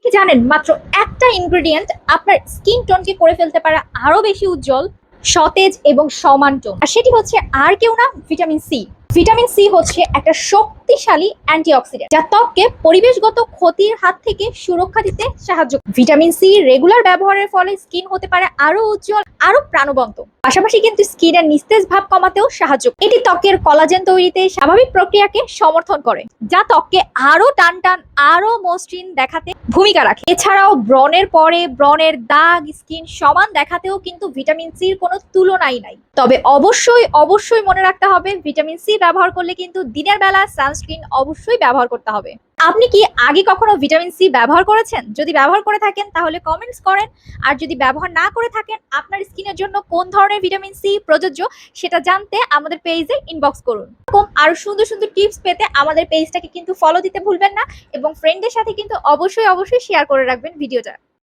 কি জানেন, মাত্র একটা ইনগ্রেডিয়েন্ট আপনার স্কিন টোনকে করে ফেলতে পারে আরো বেশি উজ্জ্বল, সতেজ এবং সমান টোন। আর সেটি হচ্ছে আর কেউ না, ভিটামিন সি। ভিটামিন সি হচ্ছে একটা শক্তিশালী অ্যান্টিঅক্সিডেন্ট যা ত্বককে পরিবেশগত ক্ষতির হাত থেকে সুরক্ষা দিতে সাহায্য করে। ভিটামিন সি রেগুলার ব্যবহারের ফলে স্কিন হতে পারে আরো উজ্জ্বল, আরো প্রাণবন্ত। পাশাপাশি কিন্তু স্কিনের নিস্তেজ ভাব কমাতেও সাহায্য করে। এটি ত্বকের কোলাজেন তৈরিতে স্বাভাবিক প্রক্রিয়াকে সমর্থন করে, যা ত্বককে আরো টান টান, আরো মসৃণ দেখাতে ভূমিকা রাখে। এছাড়াও ব্রণের পরে ব্রণের দাগ, স্কিন সমান দেখাতেও কিন্তু ভিটামিন সির কোনো তুলনাই নাই। তবে অবশ্যই অবশ্যই মনে রাখতে হবে, ভিটামিন সি ব্যবহার করলে কিন্তু দিনের বেলা সানস্ক্রিন অবশ্যই ব্যবহার করতে হবে। আপনি কি আগে কখনো ভিটামিন সি ব্যবহার করেছেন? যদি ব্যবহার করে থাকেন তাহলে কমেন্টস করেন। আর যদি ব্যবহার না করে থাকেন, আপনার স্কিনের জন্য কোন ধরনের ভিটামিন সি প্রযোজ্য সেটা জানতে আমাদের পেজে ইনবক্স করুন। এরকম আরো সুন্দর সুন্দর টিপস পেতে আমাদের পেজটাকে কিন্তু ফলো দিতে ভুলবেন না, এবং ফ্রেন্ডদের সাথে কিন্তু অবশ্যই অবশ্যই শেয়ার করে রাখবেন ভিডিওটা।